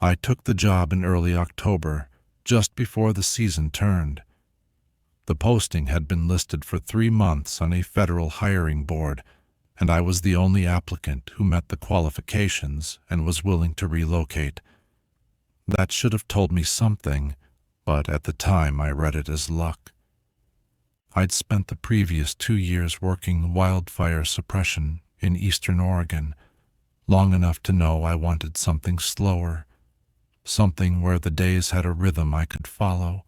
I took the job in early October, just before the season turned. The posting had been listed for 3 months on a federal hiring board, and I was the only applicant who met the qualifications and was willing to relocate. That should have told me something, but at the time I read it as luck. I'd spent the previous 2 years working wildfire suppression in eastern Oregon, long enough to know I wanted something slower, something where the days had a rhythm I could follow.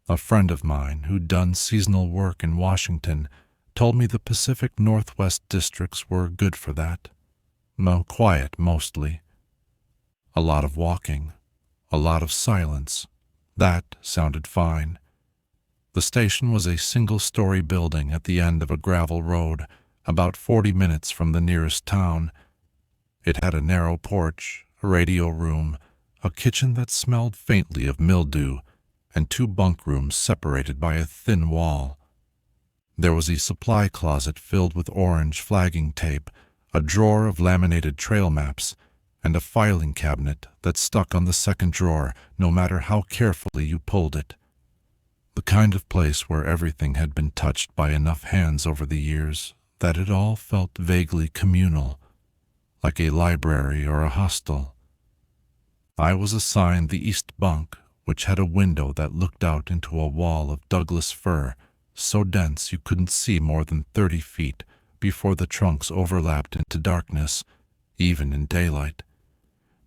A friend of mine who'd done seasonal work in Washington told me the Pacific Northwest districts were good for that. Quiet mostly. A lot of walking, a lot of silence. That sounded fine. The station was a single-story building at the end of a gravel road, about 40 minutes from the nearest town. It had a narrow porch, a radio room, a kitchen that smelled faintly of mildew, and 2 bunk rooms separated by a thin wall. There was a supply closet filled with orange flagging tape, a drawer of laminated trail maps, and a filing cabinet that stuck on the second drawer no matter how carefully you pulled it. The kind of place where everything had been touched by enough hands over the years that it all felt vaguely communal, like a library or a hostel. I was assigned the east bunk, which had a window that looked out into a wall of Douglas fir, so dense you couldn't see more than 30 feet before the trunks overlapped into darkness, even in daylight.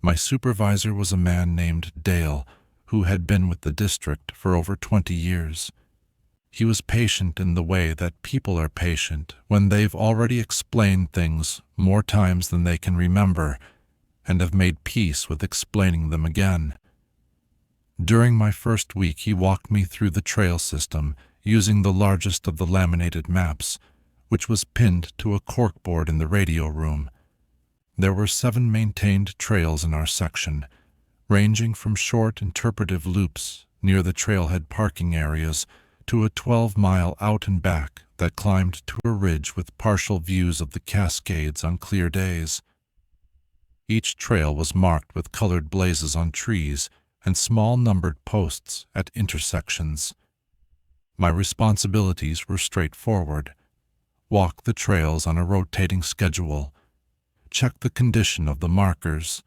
My supervisor was a man named Dale, who had been with the district for over 20 years. He was patient in the way that people are patient when they've already explained things more times than they can remember and have made peace with explaining them again. During my first week, he walked me through the trail system using the largest of the laminated maps, which was pinned to a corkboard in the radio room. There were 7 maintained trails in our section, ranging from short interpretive loops near the trailhead parking areas to a 12-mile out and back that climbed to a ridge with partial views of the Cascades on clear days. Each trail was marked with colored blazes on trees and small numbered posts at intersections. My responsibilities were straightforward. Walk the trails on a rotating schedule, check the condition of the markers,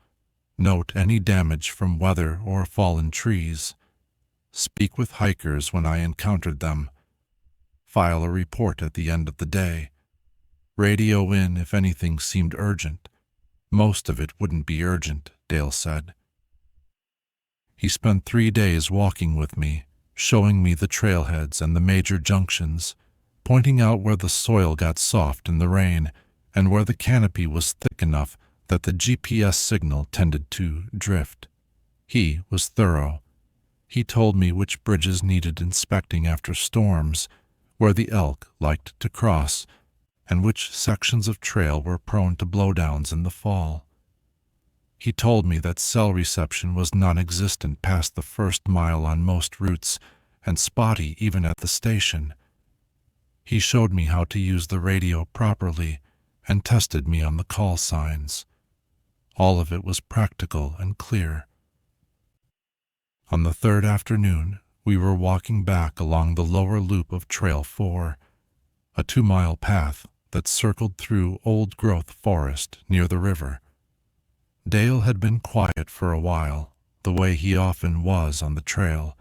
note any damage from weather or fallen trees, speak with hikers when I encountered them, file a report at the end of the day, radio in if anything seemed urgent. Most of it wouldn't be urgent, Dale said. He spent 3 days walking with me, showing me the trailheads and the major junctions, pointing out where the soil got soft in the rain and where the canopy was thick enough that the GPS signal tended to drift. He was thorough. He told me which bridges needed inspecting after storms, where the elk liked to cross, and which sections of trail were prone to blowdowns in the fall. He told me that cell reception was non-existent past the first mile on most routes, and spotty even at the station. He showed me how to use the radio properly and tested me on the call signs. All of it was practical and clear. On the 3rd afternoon, we were walking back along the lower loop of Trail 4, a 2-mile path that circled through old-growth forest near the river. Dale had been quiet for a while, the way he often was on the trail,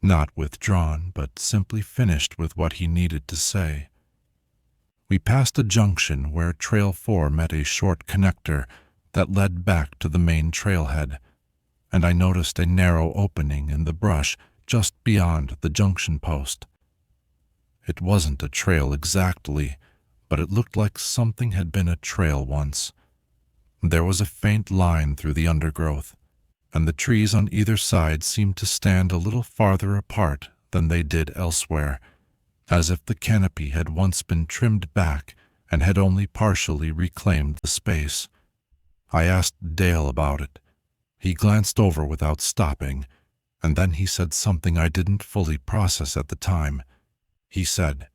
not withdrawn, but simply finished with what he needed to say. We passed a junction where Trail 4 met a short connector that led back to the main trailhead, and I noticed a narrow opening in the brush just beyond the junction post. It wasn't a trail exactly, but it looked like something had been a trail once. There was a faint line through the undergrowth, and the trees on either side seemed to stand a little farther apart than they did elsewhere, as if the canopy had once been trimmed back and had only partially reclaimed the space. I asked Dale about it. He glanced over without stopping, and then he said something I didn't fully process at the time. He said,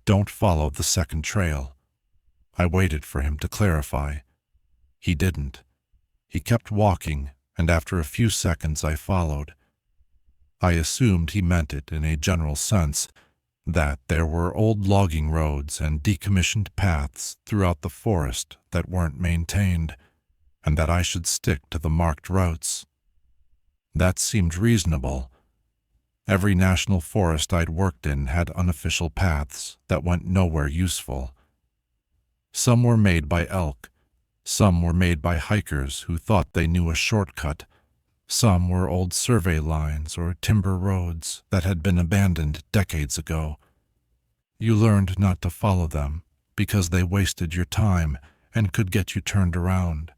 "Don't follow the second trail." I waited for him to clarify. He didn't. He kept walking, and after a few seconds I followed. I assumed he meant it in a general sense, that there were old logging roads and decommissioned paths throughout the forest that weren't maintained, and that I should stick to the marked routes. That seemed reasonable. Every national forest I'd worked in had unofficial paths that went nowhere useful. Some were made by elk, some were made by hikers who thought they knew a shortcut, some were old survey lines or timber roads that had been abandoned decades ago. You learned not to follow them because they wasted your time and could get you turned around.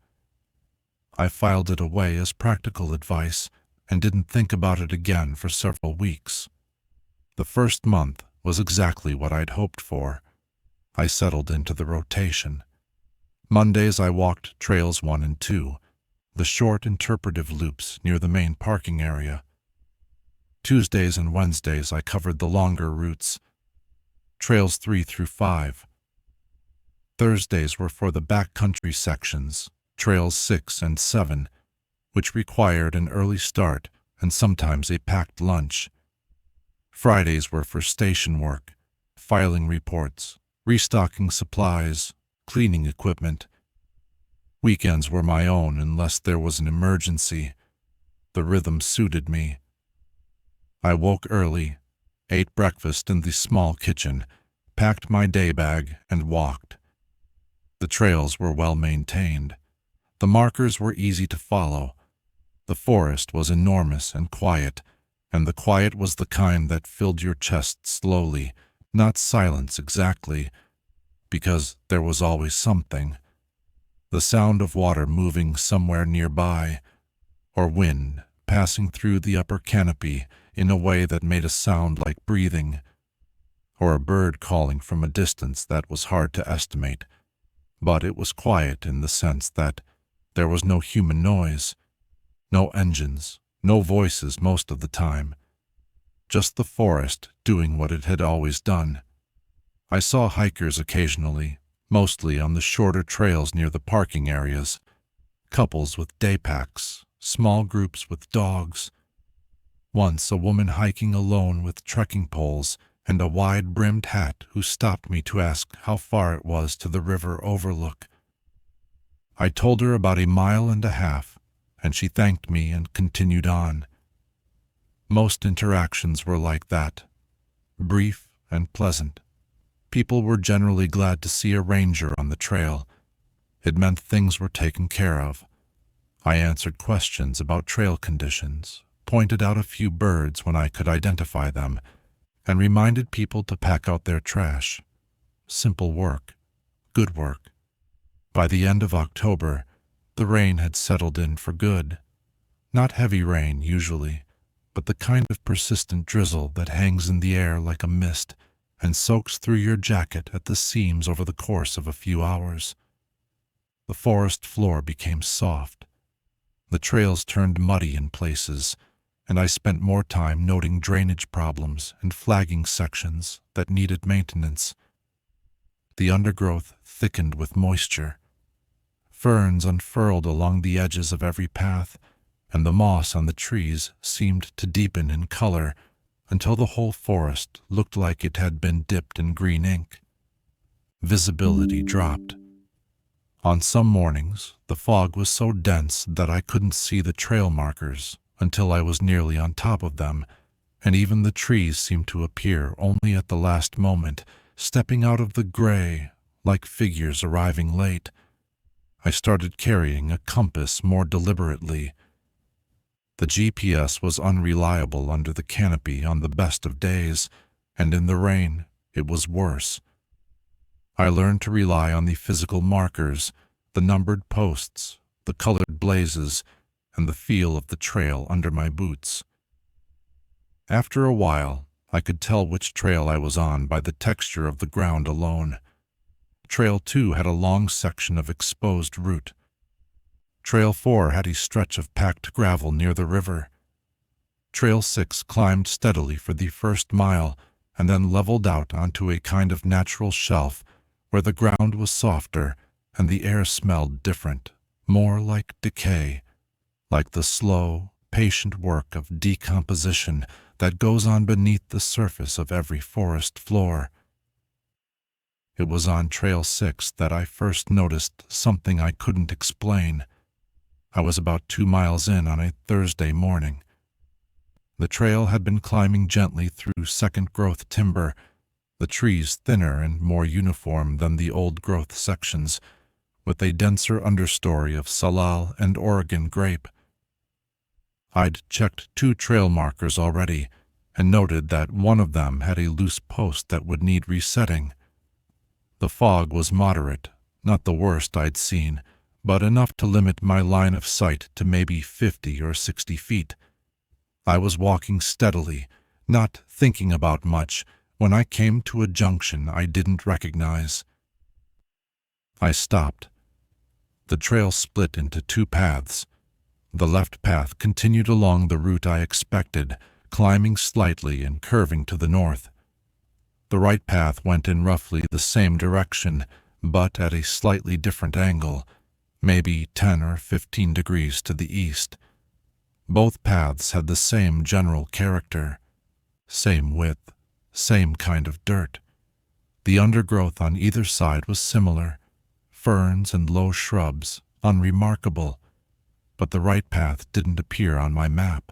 I filed it away as practical advice and didn't think about it again for several weeks. The first month was exactly what I'd hoped for. I settled into the rotation. Mondays I walked trails 1 and 2, the short interpretive loops near the main parking area. Tuesdays and Wednesdays I covered the longer routes, trails 3 through 5. Thursdays were for the backcountry sections, trails 6 and 7, which required an early start and sometimes a packed lunch. Fridays were for station work, filing reports, restocking supplies, cleaning equipment. Weekends were my own unless there was an emergency. The rhythm suited me. I woke early, ate breakfast in the small kitchen, packed my day bag, and walked. The trails were well maintained. The markers were easy to follow. The forest was enormous and quiet, and the quiet was the kind that filled your chest slowly, not silence exactly, because there was always something. The sound of water moving somewhere nearby, or wind passing through the upper canopy in a way that made a sound like breathing, or a bird calling from a distance that was hard to estimate, but it was quiet in the sense that there was no human noise, no engines, no voices most of the time, just the forest doing what it had always done. I saw hikers occasionally, mostly on the shorter trails near the parking areas, couples with day packs, small groups with dogs. Once a woman hiking alone with trekking poles and a wide-brimmed hat who stopped me to ask how far it was to the river overlook. I told her about 1.5 miles, and she thanked me and continued on. Most interactions were like that, brief and pleasant. People were generally glad to see a ranger on the trail. It meant things were taken care of. I answered questions about trail conditions, pointed out a few birds when I could identify them, and reminded people to pack out their trash. Simple work, good work. By the end of October, the rain had settled in for good. Not heavy rain, usually, but the kind of persistent drizzle that hangs in the air like a mist and soaks through your jacket at the seams over the course of a few hours. The forest floor became soft. The trails turned muddy in places, and I spent more time noting drainage problems and flagging sections that needed maintenance. The undergrowth thickened with moisture. Ferns unfurled along the edges of every path, and the moss on the trees seemed to deepen in color until the whole forest looked like it had been dipped in green ink. Visibility dropped. On some mornings, the fog was so dense that I couldn't see the trail markers until I was nearly on top of them, and even the trees seemed to appear only at the last moment, stepping out of the gray like figures arriving late. I started carrying a compass more deliberately. The GPS was unreliable under the canopy on the best of days, and in the rain, it was worse. I learned to rely on the physical markers, the numbered posts, the colored blazes, and the feel of the trail under my boots. After a while, I could tell which trail I was on by the texture of the ground alone. Trail 2 had a long section of exposed root. Trail 4 had a stretch of packed gravel near the river. Trail 6 climbed steadily for the first mile and then leveled out onto a kind of natural shelf where the ground was softer and the air smelled different, more like decay. like the slow, patient work of decomposition that goes on beneath the surface of every forest floor. It was on Trail 6 that I first noticed something I couldn't explain. I was about 2 miles in on a Thursday morning. The trail had been climbing gently through second-growth timber, the trees thinner and more uniform than the old-growth sections, with a denser understory of salal and Oregon grape. I'd checked 2 trail markers already and noted that one of them had a loose post that would need resetting. The fog was moderate, not the worst I'd seen, but enough to limit my line of sight to maybe 50 or 60 feet. I was walking steadily, not thinking about much, when I came to a junction I didn't recognize. I stopped. The trail split into 2 paths. The left path continued along the route I expected, climbing slightly and curving to the north. The right path went in roughly the same direction, but at a slightly different angle, maybe 10 or 15 degrees to the east. Both paths had the same general character, same width, same kind of dirt. The undergrowth on either side was similar, ferns and low shrubs, unremarkable, but the right path didn't appear on my map.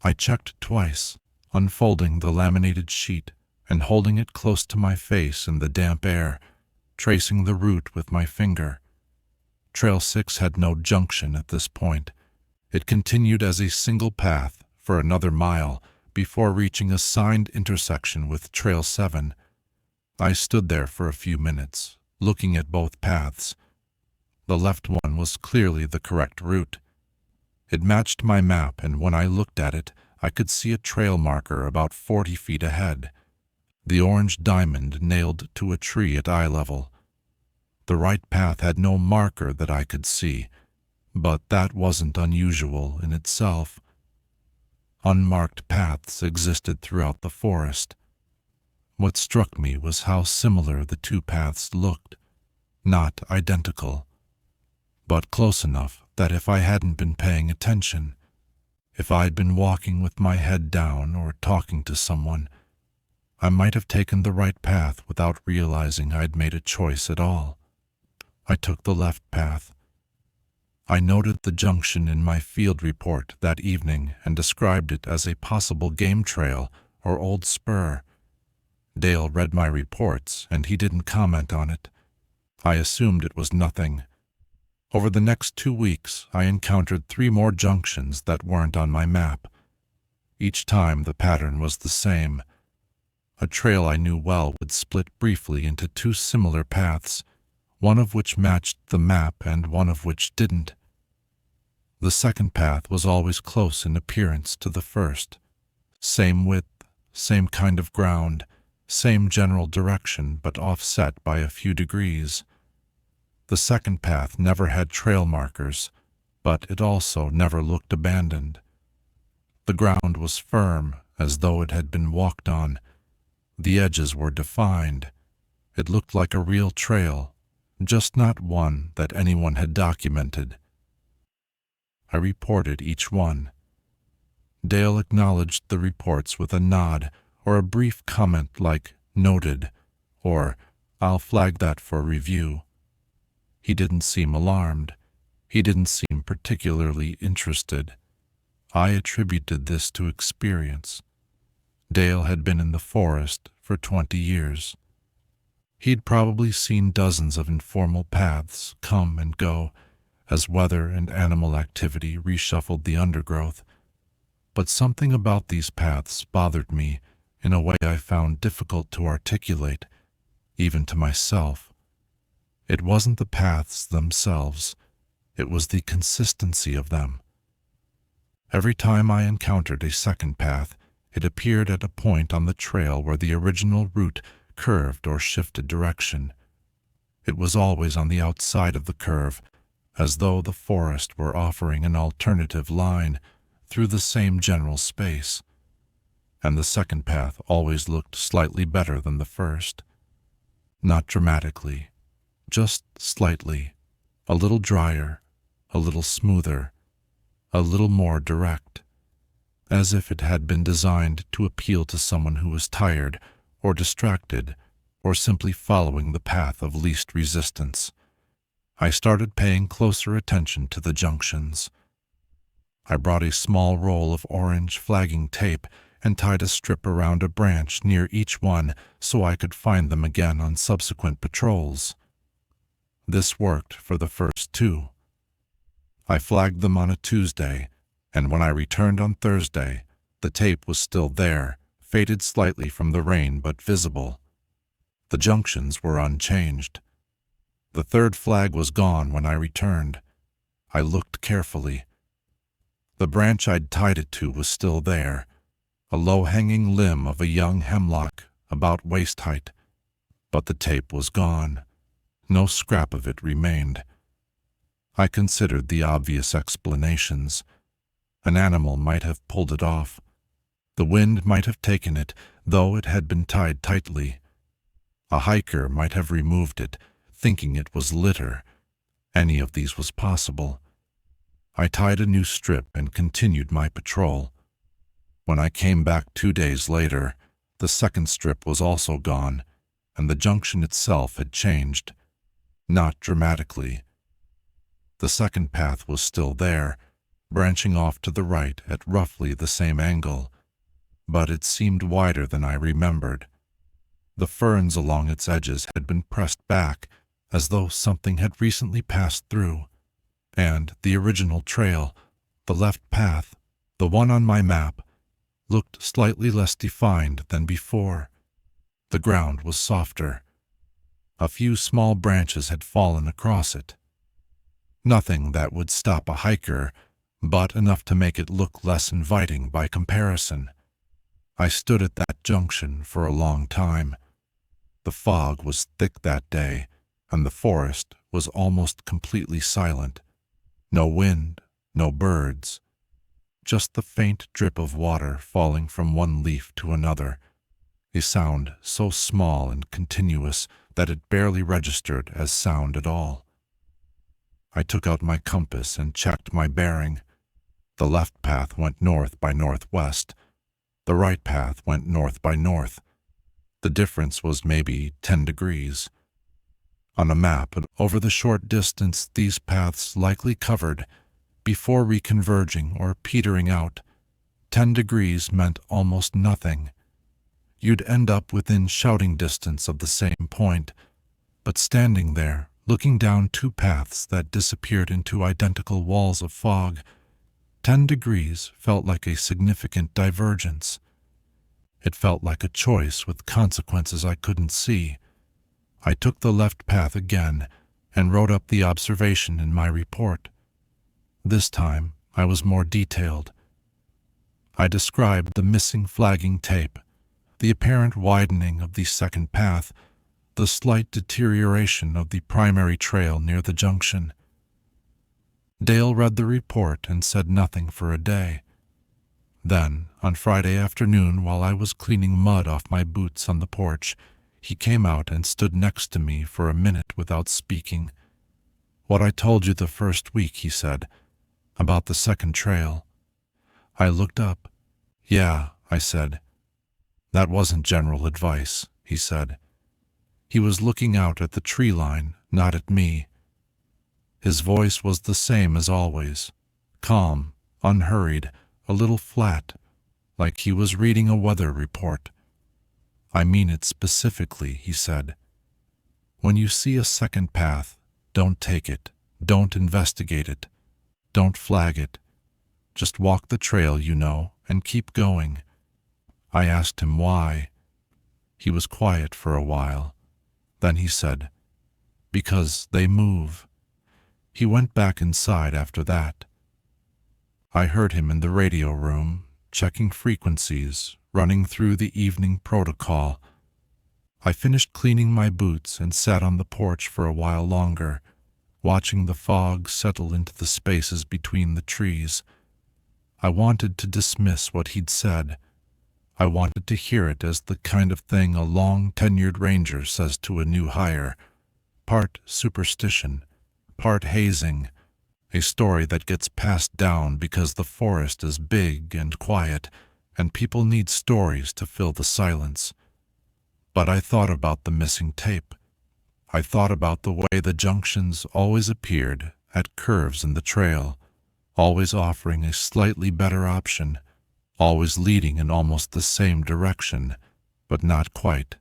I checked twice, unfolding the laminated sheet and holding it close to my face in the damp air, tracing the route with my finger. Trail 6 had no junction at this point. It continued as a single path for another mile before reaching a signed intersection with Trail 7. I stood there for a few minutes, looking at both paths. The left one was clearly the correct route. It matched my map, and when I looked at it, I could see a trail marker about 40 feet ahead, the orange diamond nailed to a tree at eye level. The right path had no marker that I could see, but that wasn't unusual in itself. Unmarked paths existed throughout the forest. What struck me was how similar the 2 paths looked, not identical, but close enough that if I hadn't been paying attention, if I'd been walking with my head down or talking to someone, I might have taken the right path without realizing I'd made a choice at all. I took the left path. I noted the junction in my field report that evening and described it as a possible game trail or old spur. Dale read my reports, and he didn't comment on it. I assumed it was nothing. Over the next 2 weeks, I encountered 3 more junctions that weren't on my map. Each time the pattern was the same. A trail I knew well would split briefly into 2 similar paths, one of which matched the map and one of which didn't. The second path was always close in appearance to the first. Same width, same kind of ground, same general direction, but offset by a few degrees. The second path never had trail markers, but it also never looked abandoned. The ground was firm, as though it had been walked on. The edges were defined. It looked like a real trail, just not one that anyone had documented. I reported each one. Dale acknowledged the reports with a nod or a brief comment like "noted" or "I'll flag that for review." He didn't seem alarmed. He didn't seem particularly interested. I attributed this to experience. Dale had been in the forest for 20 years. He'd probably seen dozens of informal paths come and go as weather and animal activity reshuffled the undergrowth. But something about these paths bothered me in a way I found difficult to articulate, even to myself. It wasn't the paths themselves, it was the consistency of them. Every time I encountered a second path, it appeared at a point on the trail where the original route curved or shifted direction. It was always on the outside of the curve, as though the forest were offering an alternative line through the same general space. And the second path always looked slightly better than the first. Not dramatically, just slightly, a little drier, a little smoother, a little more direct, as if it had been designed to appeal to someone who was tired or distracted or simply following the path of least resistance. I started paying closer attention to the junctions. I brought a small roll of orange flagging tape and tied a strip around a branch near each one so I could find them again on subsequent patrols. This worked for the first two. I flagged them on a Tuesday, and when I returned on Thursday, the tape was still there, faded slightly from the rain but visible. The junctions were unchanged. The third flag was gone when I returned. I looked carefully. The branch I'd tied it to was still there, a low-hanging limb of a young hemlock about waist height, but the tape was gone. No scrap of it remained. I considered the obvious explanations. An animal might have pulled it off. The wind might have taken it, though it had been tied tightly. A hiker might have removed it, thinking it was litter. Any of these was possible. I tied a new strip and continued my patrol. When I came back 2 days later, the second strip was also gone, and the junction itself had changed. Not dramatically. The second path was still there, branching off to the right at roughly the same angle, but it seemed wider than I remembered. The ferns along its edges had been pressed back, as though something had recently passed through, and the original trail, the left path, the one on my map, looked slightly less defined than before. The ground was softer. A few small branches had fallen across it. Nothing that would stop a hiker, but enough to make it look less inviting by comparison. I stood at that junction for a long time. The fog was thick that day, and the forest was almost completely silent. No wind, no birds, just the faint drip of water falling from one leaf to another, a sound so small and continuous that it barely registered as sound at all. I took out my compass and checked my bearing. The left path went north by northwest. The right path went north by north. The difference was maybe 10 degrees. On a map, over the short distance these paths likely covered, before reconverging or petering out, 10 degrees meant almost nothing. You'd end up within shouting distance of the same point, but standing there, looking down two paths that disappeared into identical walls of fog, 10 degrees felt like a significant divergence. It felt like a choice with consequences I couldn't see. I took the left path again and wrote up the observation in my report. This time, I was more detailed. I described the missing flagging tape, the apparent widening of the second path, the slight deterioration of the primary trail near the junction. Dale read the report and said nothing for a day. Then, on Friday afternoon, while I was cleaning mud off my boots on the porch, he came out and stood next to me for a minute without speaking. "What I told you the first week," he said, "about the second trail." I looked up. "Yeah," I said. "That wasn't general advice," he said. He was looking out at the tree line, not at me. His voice was the same as always, calm, unhurried, a little flat, like he was reading a weather report. "I mean it specifically," he said. "When you see a second path, don't take it, don't investigate it, don't flag it. Just walk the trail, and keep going." I asked him why. He was quiet for a while. Then he said, "Because they move." He went back inside after that. I heard him in the radio room, checking frequencies, running through the evening protocol. I finished cleaning my boots and sat on the porch for a while longer, watching the fog settle into the spaces between the trees. I wanted to dismiss what he'd said. I wanted to hear it as the kind of thing a long-tenured ranger says to a new hire, part superstition, part hazing, a story that gets passed down because the forest is big and quiet, and people need stories to fill the silence. But I thought about the missing tape. I thought about the way the junctions always appeared at curves in the trail, always offering a slightly better option, always leading in almost the same direction, but not quite.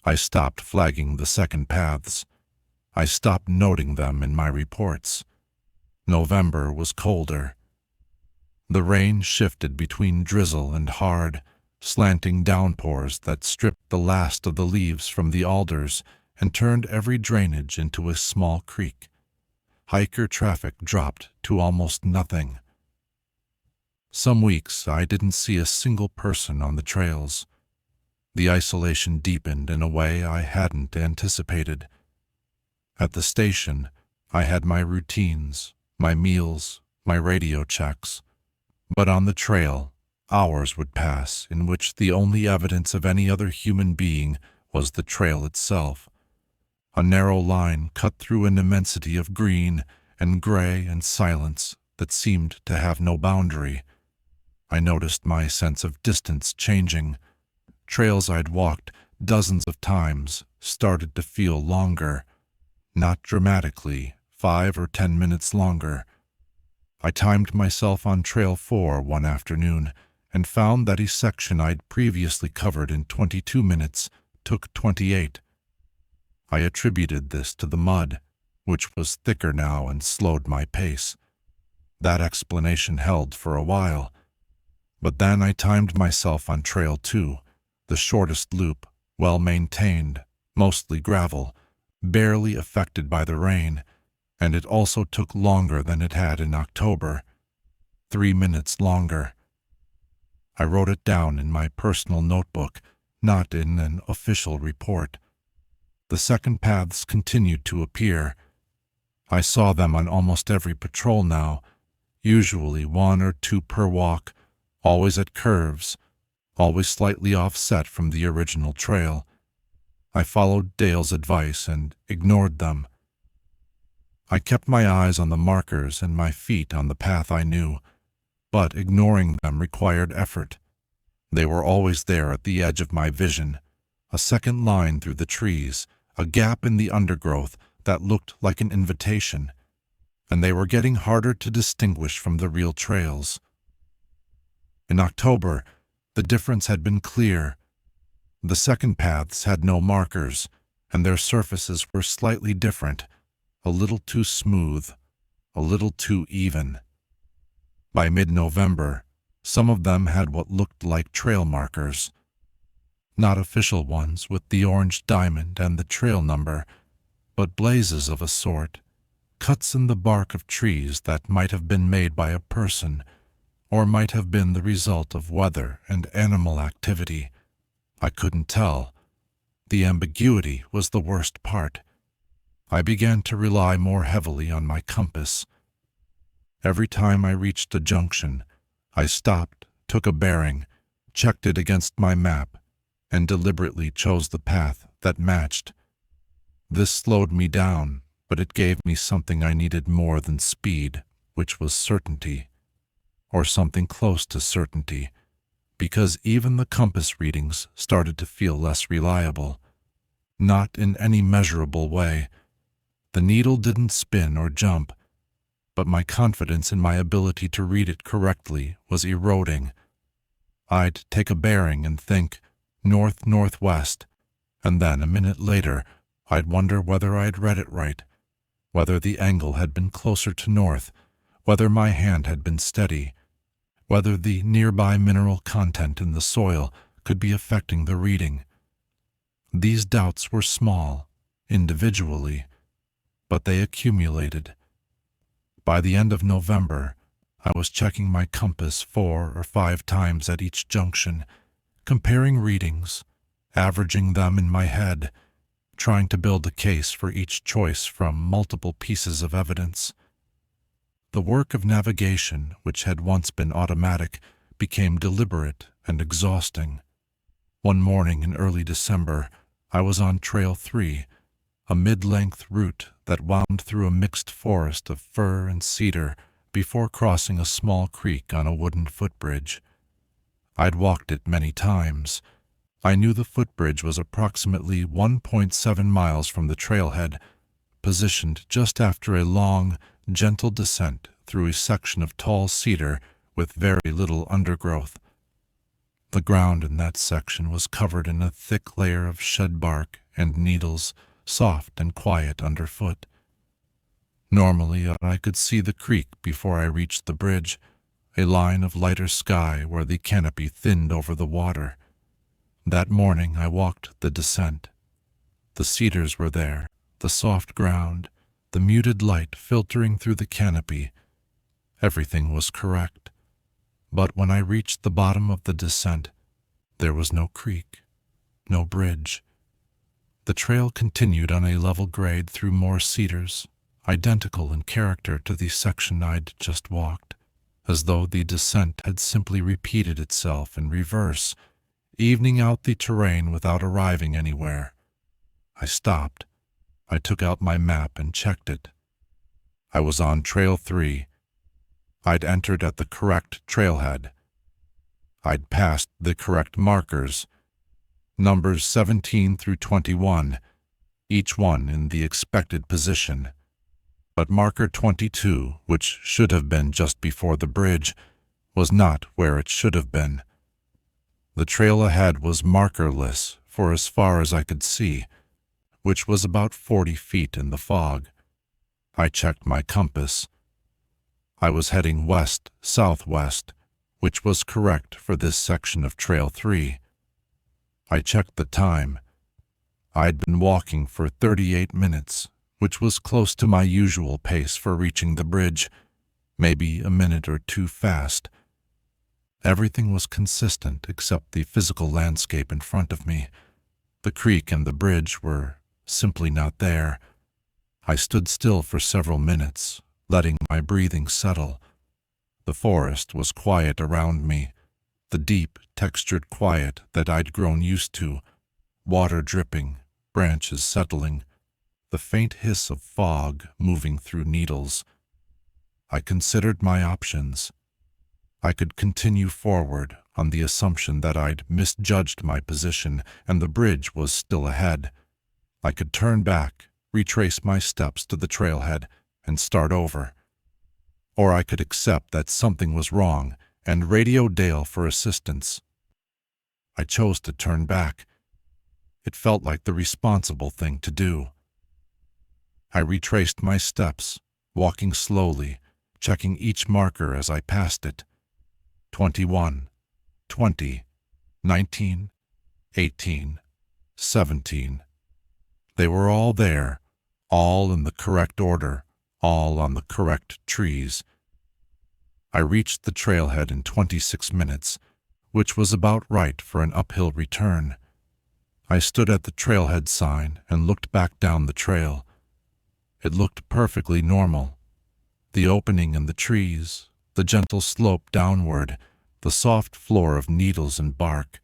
I stopped flagging the second paths. I stopped noting them in my reports. November was colder. The rain shifted between drizzle and hard, slanting downpours that stripped the last of the leaves from the alders and turned every drainage into a small creek. Hiker traffic dropped to almost nothing. Some weeks I didn't see a single person on the trails. The isolation deepened in a way I hadn't anticipated. At the station, I had my routines, my meals, my radio checks. But on the trail, hours would pass in which the only evidence of any other human being was the trail itself. A narrow line cut through an immensity of green and gray and silence that seemed to have no boundary. I noticed my sense of distance changing. Trails I'd walked dozens of times started to feel longer, not dramatically, 5 or 10 minutes longer. I timed myself on Trail 4 one afternoon and found that a section I'd previously covered in 22 minutes took 28. I attributed this to the mud, which was thicker now and slowed my pace. That explanation held for a while. But then I timed myself on Trail 2, the shortest loop, well-maintained, mostly gravel, barely affected by the rain, and it also took longer than it had in October. 3 minutes longer. I wrote it down in my personal notebook, not in an official report. The second paths continued to appear. I saw them on almost every patrol now, usually 1 or 2 per walk, always at curves, always slightly offset from the original trail. I followed Dale's advice and ignored them. I kept my eyes on the markers and my feet on the path I knew, but ignoring them required effort. They were always there at the edge of my vision, a second line through the trees, a gap in the undergrowth that looked like an invitation, and they were getting harder to distinguish from the real trails. In October, the difference had been clear. The second paths had no markers, and their surfaces were slightly different, a little too smooth, a little too even. By mid-November, some of them had what looked like trail markers. Not official ones with the orange diamond and the trail number, but blazes of a sort, cuts in the bark of trees that might have been made by a person, or might have been the result of weather and animal activity. I couldn't tell. The ambiguity was the worst part. I began to rely more heavily on my compass. Every time I reached a junction, I stopped, took a bearing, checked it against my map, and deliberately chose the path that matched. This slowed me down, but it gave me something I needed more than speed, which was certainty, or something close to certainty, because even the compass readings started to feel less reliable. Not in any measurable way. The needle didn't spin or jump, but my confidence in my ability to read it correctly was eroding. I'd take a bearing and think, north-northwest, and then a minute later I'd wonder whether I'd read it right, whether the angle had been closer to north, whether my hand had been steady, whether the nearby mineral content in the soil could be affecting the reading. These doubts were small, individually, but they accumulated. By the end of November, I was checking my compass 4 or 5 times at each junction, comparing readings, averaging them in my head, trying to build a case for each choice from multiple pieces of evidence. The work of navigation, which had once been automatic, became deliberate and exhausting. One morning in early December, I was on Trail 3, a mid-length route that wound through a mixed forest of fir and cedar before crossing a small creek on a wooden footbridge. I'd walked it many times. I knew the footbridge was approximately 1.7 miles from the trailhead, positioned just after a long, gentle descent through a section of tall cedar with very little undergrowth. The ground in that section was covered in a thick layer of shed bark and needles, soft and quiet underfoot. Normally, I could see the creek before I reached the bridge, a line of lighter sky where the canopy thinned over the water. That morning I walked the descent. The cedars were there, the soft ground, the muted light filtering through the canopy. Everything was correct. But when I reached the bottom of the descent, there was no creek, no bridge. The trail continued on a level grade through more cedars, identical in character to the section I'd just walked, as though the descent had simply repeated itself in reverse, evening out the terrain without arriving anywhere. I stopped. I took out my map and checked it. I was on Trail 3. I'd entered at the correct trailhead. I'd passed the correct markers, numbers 17 through 21, each one in the expected position. But marker 22, which should have been just before the bridge, was not where it should have been. The trail ahead was markerless for as far as I could see, which was about 40 feet in the fog. I checked my compass. I was heading west-southwest, which was correct for this section of Trail 3. I checked the time. I'd been walking for 38 minutes, which was close to my usual pace for reaching the bridge, maybe a minute or two fast. Everything was consistent except the physical landscape in front of me. The creek and the bridge were simply not there. I stood still for several minutes, letting my breathing settle. The forest was quiet around me, the deep, textured quiet that I'd grown used to, water dripping, branches settling, the faint hiss of fog moving through needles. I considered my options. I could continue forward on the assumption that I'd misjudged my position and the bridge was still ahead. I could turn back, retrace my steps to the trailhead, and start over. Or I could accept that something was wrong and radio Dale for assistance. I chose to turn back. It felt like the responsible thing to do. I retraced my steps, walking slowly, checking each marker as I passed it. 21, 20, 19, 18, 17. They were all there, all in the correct order, all on the correct trees. I reached the trailhead in 26 minutes, which was about right for an uphill return. I stood at the trailhead sign and looked back down the trail. It looked perfectly normal. The opening in the trees, the gentle slope downward, the soft floor of needles and bark.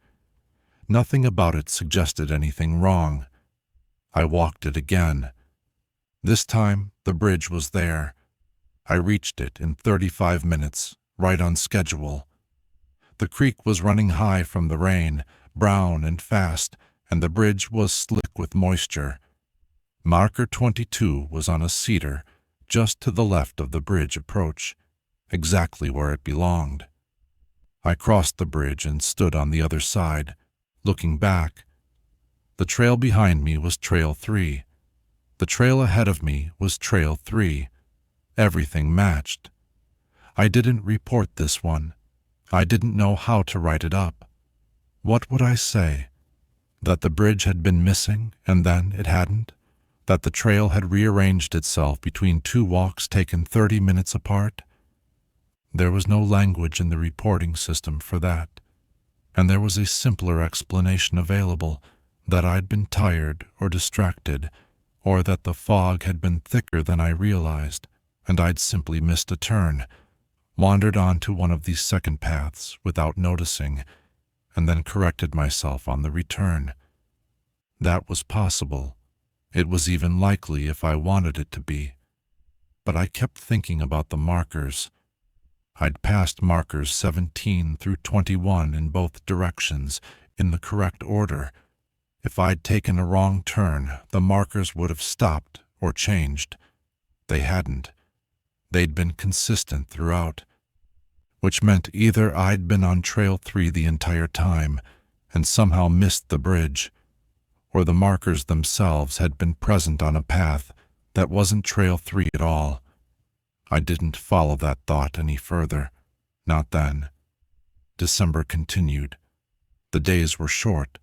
Nothing about it suggested anything wrong. I walked it again. This time, the bridge was there. I reached it in 35 minutes, right on schedule. The creek was running high from the rain, brown and fast, and the bridge was slick with moisture. Marker 22 was on a cedar, just to the left of the bridge approach, exactly where it belonged. I crossed the bridge and stood on the other side, looking back. The trail behind me was Trail 3. The trail ahead of me was Trail 3. Everything matched. I didn't report this one. I didn't know how to write it up. What would I say? That the bridge had been missing and then it hadn't? That the trail had rearranged itself between two walks taken 30 minutes apart? There was no language in the reporting system for that. And there was a simpler explanation available, that I'd been tired or distracted, or that the fog had been thicker than I realized, and I'd simply missed a turn, wandered onto one of these second paths without noticing, and then corrected myself on the return. That was possible, It was even likely if I wanted it to be. But I kept thinking about the markers. I'd passed markers 17 through 21 in both directions, in the correct order. If I'd taken a wrong turn, the markers would have stopped or changed. They hadn't. They'd been consistent throughout, which meant either I'd been on Trail 3 the entire time and somehow missed the bridge, or the markers themselves had been present on a path that wasn't Trail 3 at all. I didn't follow that thought any further. Not then. December continued. The days were short.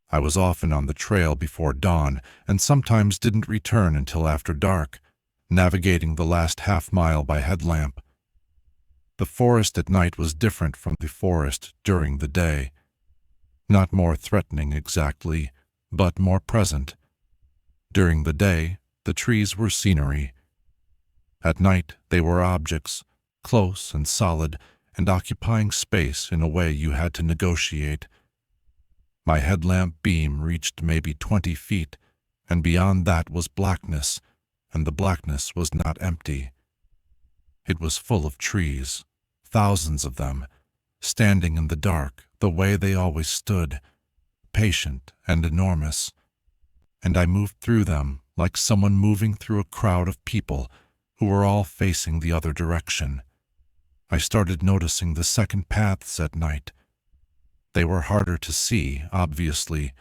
I was often on the trail before dawn and sometimes didn't return until after dark, navigating the last half-mile by headlamp. The forest at night was different from the forest during the day. Not more threatening exactly, but more present. During the day, the trees were scenery. At night, they were objects, close and solid, and occupying space in a way you had to negotiate. My headlamp beam reached maybe 20 feet, and beyond that was blackness, and the blackness was not empty. It was full of trees, thousands of them, standing in the dark the way they always stood, patient and enormous. And I moved through them like someone moving through a crowd of people who were all facing the other direction. I started noticing the second paths at night. They were harder to see, obviously,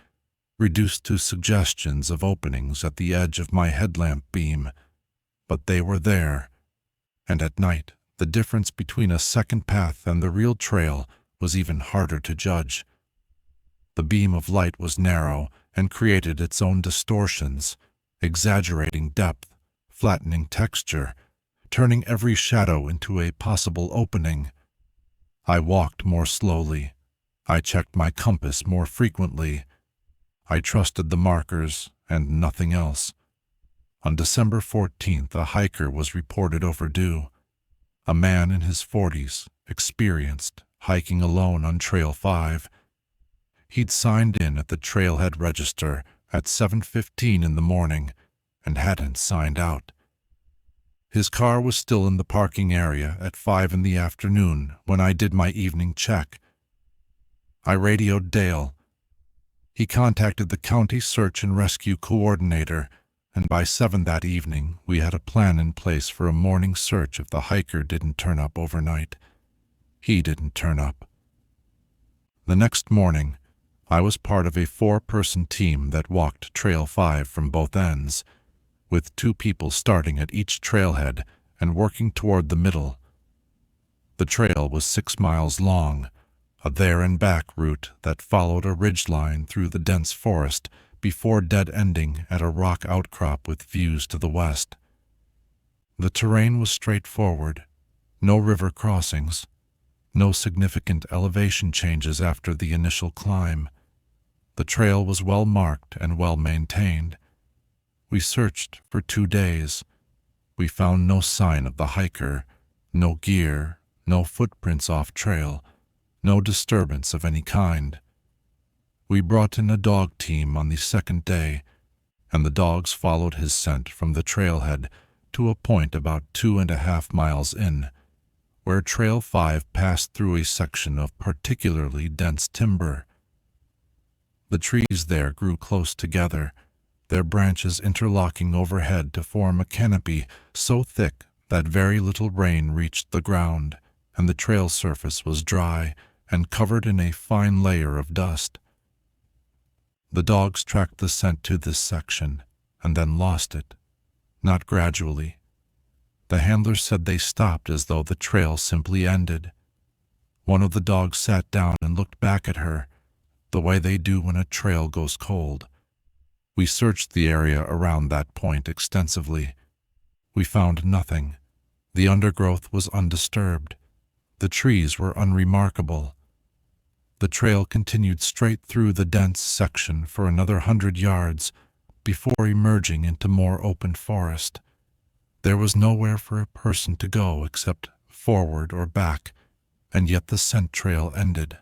reduced to suggestions of openings at the edge of my headlamp beam, but they were there, and at night the difference between a second path and the real trail was even harder to judge. The beam of light was narrow and created its own distortions, exaggerating depth, flattening texture, turning every shadow into a possible opening. I walked more slowly. I checked my compass more frequently. I trusted the markers and nothing else. On December 14th, a hiker was reported overdue. A man in his 40s, experienced, hiking alone on Trail 5. He'd signed in at the trailhead register at 7:15 in the morning and hadn't signed out. His car was still in the parking area at 5 in the afternoon when I did my evening check. I radioed Dale. He contacted the county search and rescue coordinator, and by 7 that evening we had a plan in place for a morning search if the hiker didn't turn up overnight. He didn't turn up. The next morning, I was part of a 4-person team that walked Trail 5 from both ends, with 2 people starting at each trailhead and working toward the middle. The trail was 6 miles long, a there-and-back route that followed a ridgeline through the dense forest before dead-ending at a rock outcrop with views to the west. The terrain was straightforward, no river crossings, no significant elevation changes after the initial climb. The trail was well marked and well maintained. We searched for 2 days. We found no sign of the hiker, no gear, no footprints off trail, no disturbance of any kind. We brought in a dog team on the second day, and the dogs followed his scent from the trailhead to a point about 2.5 miles in, where Trail 5 passed through a section of particularly dense timber. The trees there grew close together, their branches interlocking overhead to form a canopy so thick that very little rain reached the ground, and the trail surface was dry and covered in a fine layer of dust. The dogs tracked the scent to this section, and then lost it, not gradually. The handler said they stopped as though the trail simply ended. One of the dogs sat down and looked back at her, the way they do when a trail goes cold. We searched the area around that point extensively. We found nothing. The undergrowth was undisturbed. The trees were unremarkable. The trail continued straight through the dense section for another 100 yards before emerging into more open forest. There was nowhere for a person to go except forward or back, and yet the scent trail ended.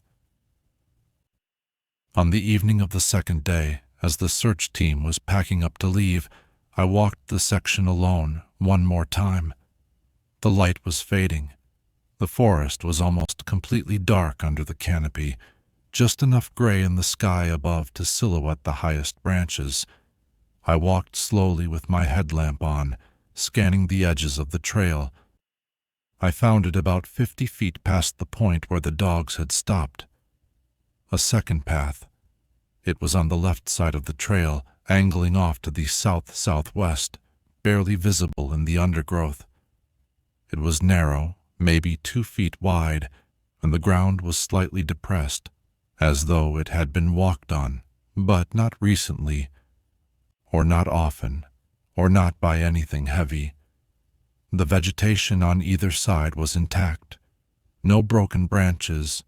On the evening of the second day, As the search team was packing up to leave, I walked the section alone one more time. The light was fading. The forest was almost completely dark under the canopy, just enough gray in the sky above to silhouette the highest branches. I walked slowly with my headlamp on, scanning the edges of the trail. I found it about 50 feet past the point where the dogs had stopped. A second path. It was on the left side of the trail, angling off to the south-southwest, barely visible in the undergrowth. It was narrow, maybe 2 feet wide, and the ground was slightly depressed, as though it had been walked on, but not recently, or not often, or not by anything heavy. The vegetation on either side was intact. No broken branches,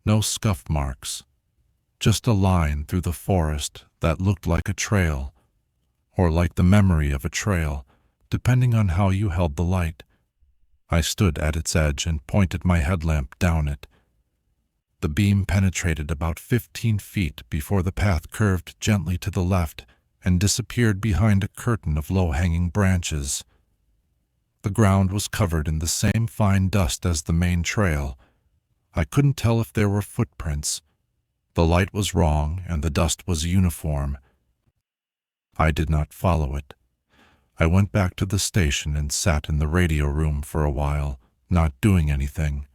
no scuff marks, just a line through the forest that looked like a trail, or like the memory of a trail, depending on how you held the light. I stood at its edge and pointed my headlamp down it. The beam penetrated about 15 feet before the path curved gently to the left and disappeared behind a curtain of low-hanging branches. The ground was covered in the same fine dust as the main trail. I couldn't tell if there were footprints. The light was wrong and the dust was uniform. I did not follow it. I went back to the station and sat in the radio room for a while, not doing anything.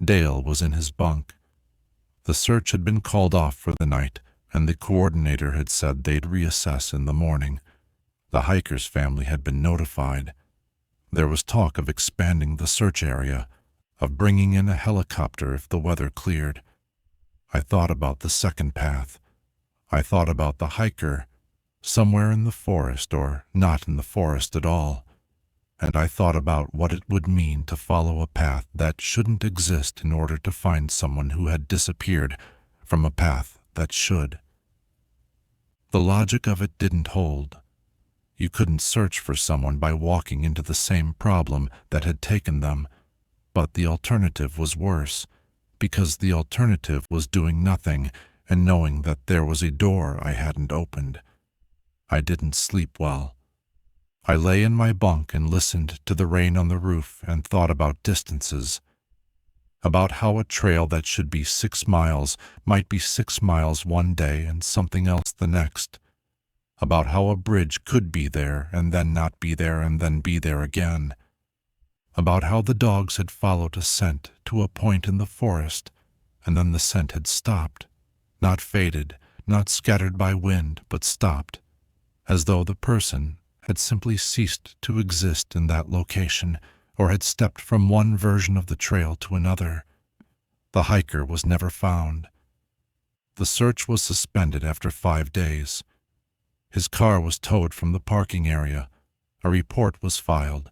Dale was in his bunk. The search had been called off for the night, and the coordinator had said they'd reassess in the morning. The hiker's family had been notified. There was talk of expanding the search area, of bringing in a helicopter if the weather cleared. I thought about the second path. I thought about the hiker, somewhere in the forest or not in the forest at all. And I thought about what it would mean to follow a path that shouldn't exist in order to find someone who had disappeared from a path that should. The logic of it didn't hold. You couldn't search for someone by walking into the same problem that had taken them, but the alternative was worse, because the alternative was doing nothing and knowing that there was a door I hadn't opened. I didn't sleep well. I lay in my bunk and listened to the rain on the roof and thought about distances, about how a trail that should be 6 miles might be 6 miles one day and something else the next, about how a bridge could be there and then not be there and then be there again, about how the dogs had followed a scent to a point in the forest and then the scent had stopped, not faded, not scattered by wind, but stopped, as though the person had simply ceased to exist in that location or had stepped from one version of the trail to another. The hiker was never found. The search was suspended after 5 days. His car was towed from the parking area. A report was filed.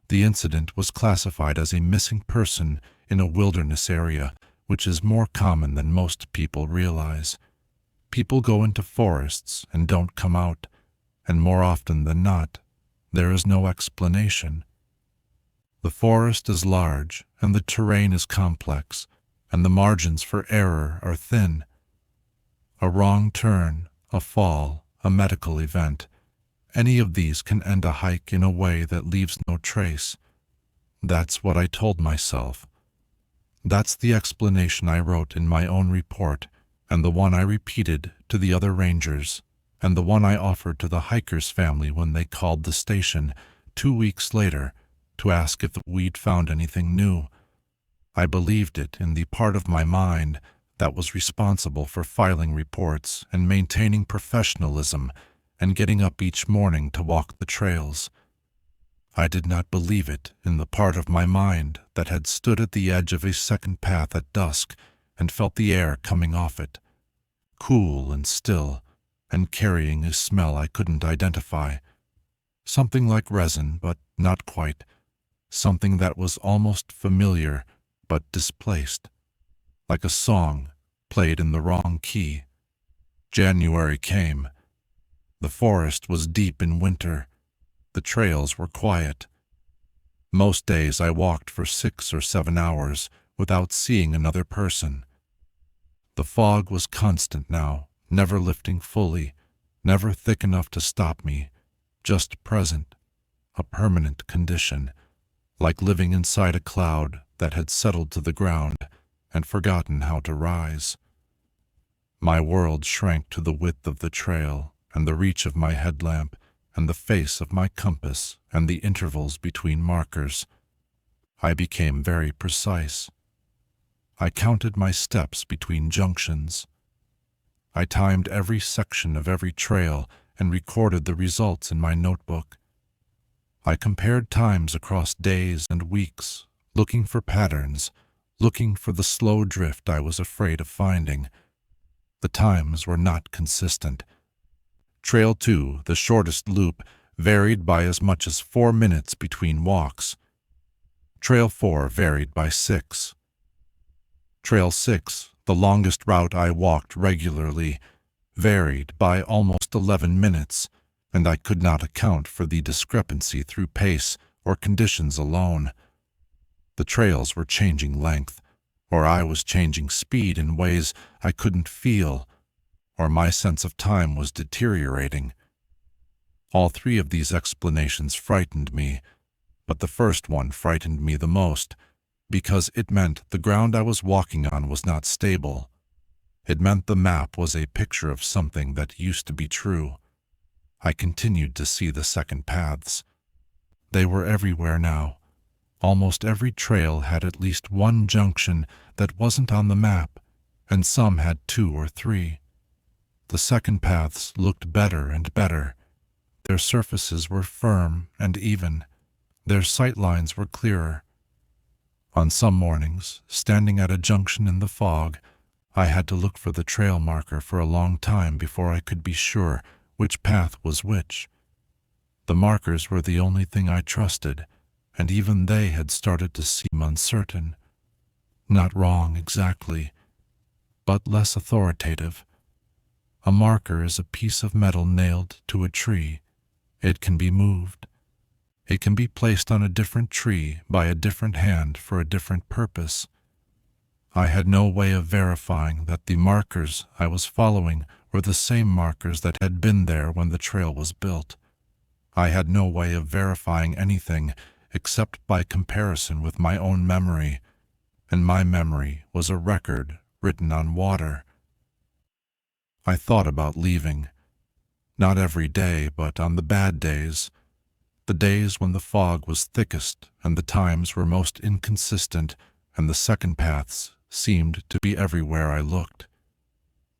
The incident was classified as a missing person in a wilderness area, which is more common than most people realize. People go into forests and don't come out, and more often than not, there is no explanation. The forest is large, and the terrain is complex, and the margins for error are thin. A wrong turn, a fall, a medical event, any of these can end a hike in a way that leaves no trace. That's what I told myself. That's the explanation I wrote in my own report, and the one I repeated to the other rangers, and the one I offered to the hiker's family when they called the station 2 weeks later to ask if we'd found anything new. I believed it in the part of my mind that was responsible for filing reports and maintaining professionalism and getting up each morning to walk the trails. I did not believe it in the part of my mind that had stood at the edge of a second path at dusk and felt the air coming off it, cool and still, and carrying a smell I couldn't identify. Something like resin, but not quite. Something that was almost familiar, but displaced. Like a song played in the wrong key. January came. The forest was deep in winter. The trails were quiet. Most days I walked for 6 or 7 hours without seeing another person. The fog was constant now, never lifting fully, never thick enough to stop me, just present, a permanent condition, like living inside a cloud that had settled to the ground and forgotten how to rise. My world shrank to the width of the trail and the reach of my headlamp and the face of my compass and the intervals between markers. I became very precise. I counted my steps between junctions. I timed every section of every trail and recorded the results in my notebook. I compared times across days and weeks, looking for patterns, looking for the slow drift I was afraid of finding. The times were not consistent. Trail 2, the shortest loop, varied by as much as 4 minutes between walks. Trail 4 varied by 6. Trail 6, the longest route I walked regularly, varied by almost 11 minutes, and I could not account for the discrepancy through pace or conditions alone. The trails were changing length, or I was changing speed in ways I couldn't feel, or my sense of time was deteriorating. All three of these explanations frightened me, but the first one frightened me the most, because it meant the ground I was walking on was not stable. It meant the map was a picture of something that used to be true. I continued to see the second paths. They were everywhere now. Almost every trail had at least one junction that wasn't on the map, and some had 2 or 3. The second paths looked better and better. Their surfaces were firm and even. Their sight lines were clearer. On some mornings, standing at a junction in the fog, I had to look for the trail marker for a long time before I could be sure which path was which. The markers were the only thing I trusted, and even they had started to seem uncertain. Not wrong exactly, but less authoritative. A marker is a piece of metal nailed to a tree. It can be moved. It can be placed on a different tree by a different hand for a different purpose. I had no way of verifying that the markers I was following were the same markers that had been there when the trail was built. I had no way of verifying anything except by comparison with my own memory, and my memory was a record written on water. I thought about leaving. Not every day, but on the bad days. The days when the fog was thickest and the times were most inconsistent and the second paths seemed to be everywhere I looked.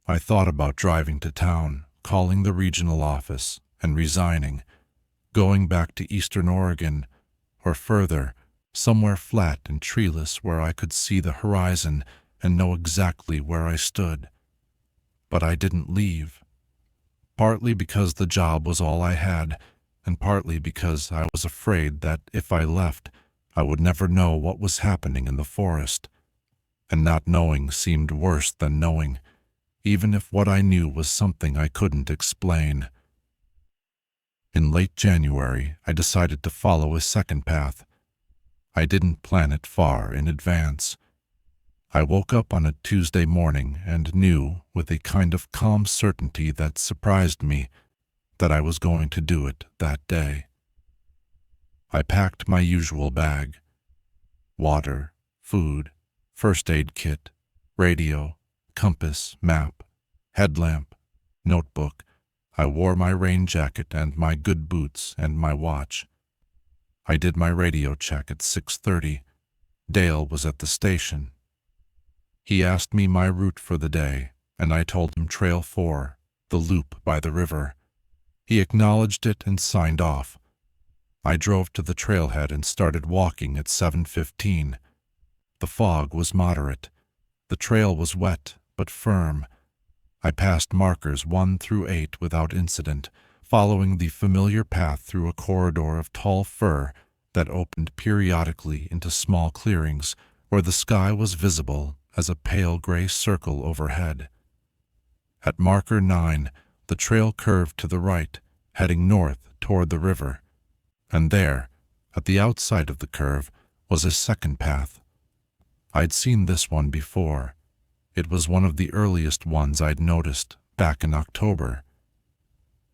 I thought about driving to town, calling the regional office, and resigning, going back to Eastern Oregon, or further, somewhere flat and treeless where I could see the horizon and know exactly where I stood. But I didn't leave, partly because the job was all I had, and partly because I was afraid that if I left, I would never know what was happening in the forest. And not knowing seemed worse than knowing, even if what I knew was something I couldn't explain. In late January, I decided to follow a second path. I didn't plan it far in advance. I woke up on a Tuesday morning and knew, with a kind of calm certainty that surprised me, that I was going to do it that day. I packed my usual bag: water, food, first aid kit, radio, compass, map, headlamp, notebook. I wore my rain jacket and my good boots and my watch. I did my radio check at 6:30. Dale was at the station. He asked me my route for the day, and I told him Trail 4, the loop by the river. He acknowledged it and signed off. I drove to the trailhead and started walking at 7:15. The fog was moderate. The trail was wet but firm. I passed markers 1 through 8 without incident, following the familiar path through a corridor of tall fir that opened periodically into small clearings where the sky was visible as a pale gray circle overhead. At marker 9, the trail curved to the right, heading north toward the river, and there, at the outside of the curve, was a second path. I'd seen this one before. It was one of the earliest ones I'd noticed back in October.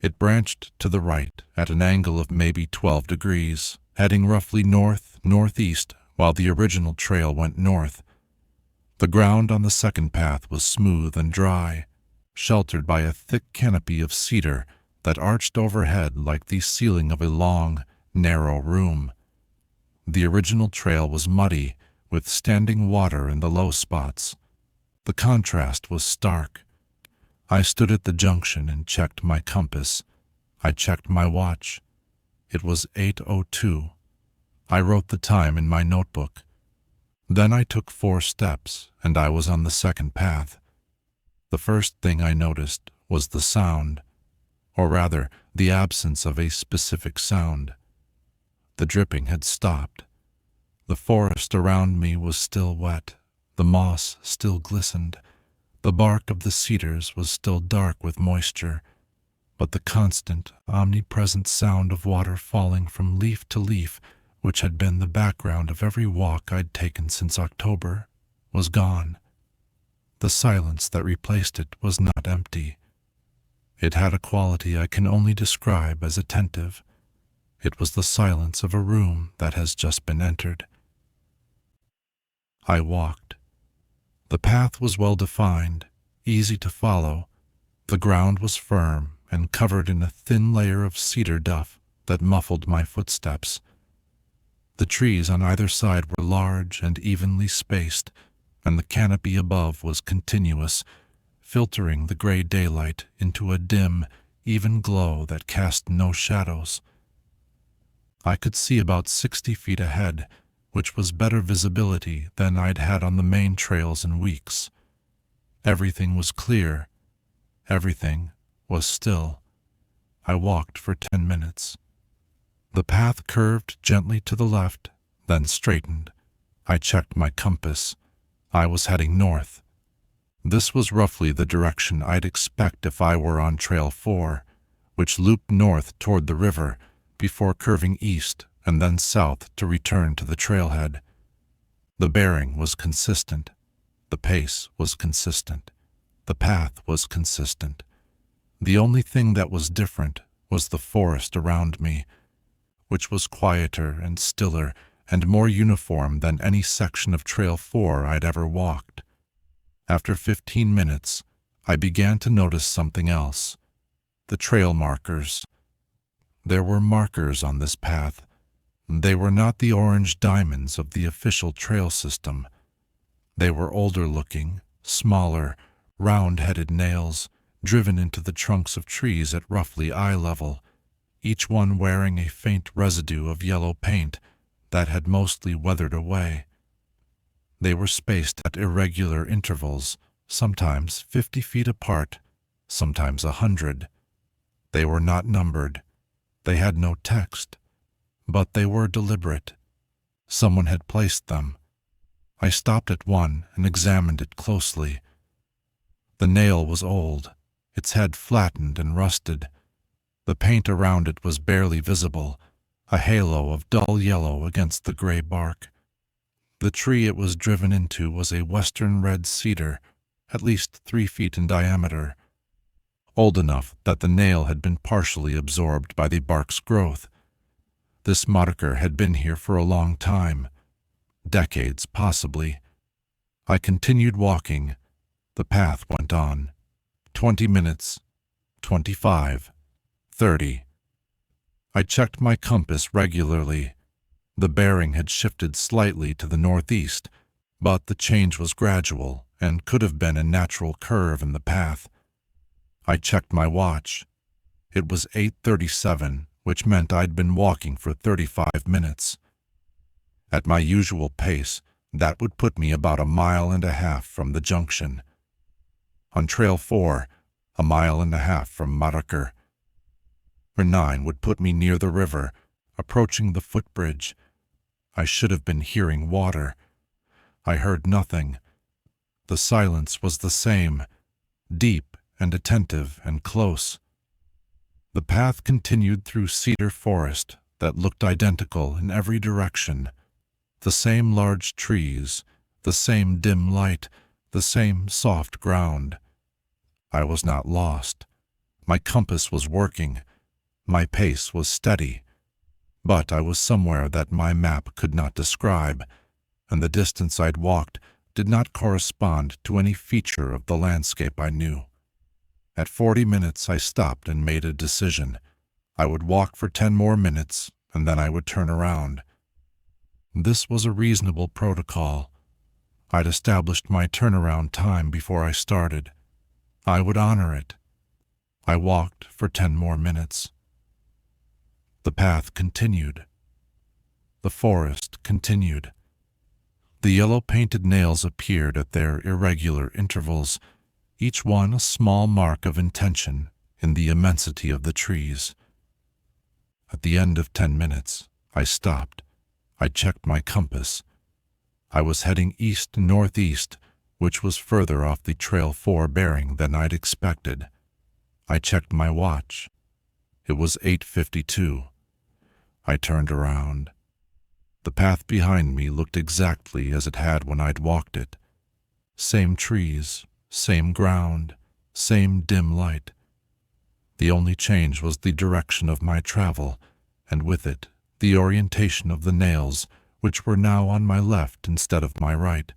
It branched to the right at an angle of maybe 12 degrees, heading roughly north-northeast while the original trail went north. The ground on the second path was smooth and dry, sheltered by a thick canopy of cedar that arched overhead like the ceiling of a long, narrow room. The original trail was muddy, with standing water in the low spots. The contrast was stark. I stood at the junction and checked my compass. I checked my watch. It was 8:02. I wrote the time in my notebook. Then I took 4 steps, and I was on the second path. The first thing I noticed was the sound, or rather, the absence of a specific sound. The dripping had stopped. The forest around me was still wet. The moss still glistened. The bark of the cedars was still dark with moisture, but the constant, omnipresent sound of water falling from leaf to leaf, which had been the background of every walk I'd taken since October, was gone. The silence that replaced it was not empty. It had a quality I can only describe as attentive. It was the silence of a room that has just been entered. I walked. The path was well defined, easy to follow. The ground was firm and covered in a thin layer of cedar duff that muffled my footsteps. The trees on either side were large and evenly spaced, and the canopy above was continuous, filtering the gray daylight into a dim, even glow that cast no shadows. I could see about 60 feet ahead, which was better visibility than I'd had on the main trails in weeks. Everything was clear. Everything was still. I walked for 10 minutes. The path curved gently to the left, then straightened. I checked my compass. I was heading north. This was roughly the direction I'd expect if I were on Trail 4, which looped north toward the river before curving east and then south to return to the trailhead. The bearing was consistent. The pace was consistent. The path was consistent. The only thing that was different was the forest around me, which was quieter and stiller and more uniform than any section of Trail 4 I'd ever walked. After 15 minutes, I began to notice something else. The trail markers. There were markers on this path. They were not the orange diamonds of the official trail system. They were older-looking, smaller, round-headed nails driven into the trunks of trees at roughly eye level, each one wearing a faint residue of yellow paint that had mostly weathered away. They were spaced at irregular intervals, sometimes 50 feet apart, sometimes 100. They were not numbered. They had no text. But they were deliberate. Someone had placed them. I stopped at one and examined it closely. The nail was old, its head flattened and rusted. The paint around it was barely visible, a halo of dull yellow against the gray bark. The tree it was driven into was a western red cedar, at least 3 feet in diameter, old enough that the nail had been partially absorbed by the bark's growth. This marker had been here for a long time, decades possibly. I continued walking. The path went on. 20 minutes, 25, 30. I checked my compass regularly. The bearing had shifted slightly to the northeast, but the change was gradual and could have been a natural curve in the path. I checked my watch. It was 8:37, which meant I'd been walking for 35 minutes. At my usual pace, that would put me about 1.5 miles from the junction. On Trail 4, 1.5 miles from Maraker. For 9 would put me near the river, approaching the footbridge. I should have been hearing water. I heard nothing. The silence was the same, deep and attentive and close. The path continued through cedar forest that looked identical in every direction. The same large trees, the same dim light, the same soft ground. I was not lost. My compass was working. My pace was steady. But I was somewhere that my map could not describe, and the distance I'd walked did not correspond to any feature of the landscape I knew. At 40 minutes, I stopped and made a decision. I would walk for 10 more minutes, and then I would turn around. This was a reasonable protocol. I'd established my turnaround time before I started. I would honor it. I walked for 10 more minutes. The path continued. The forest continued. The yellow-painted nails appeared at their irregular intervals, each one a small mark of intention in the immensity of the trees. At the end of 10 minutes, I stopped. I checked my compass. I was heading east-northeast, which was further off the Trail 4 bearing than I'd expected. I checked my watch. It was 8:52. I turned around. The path behind me looked exactly as it had when I'd walked it. Same trees, same ground, same dim light. The only change was the direction of my travel, and with it, the orientation of the nails, which were now on my left instead of my right.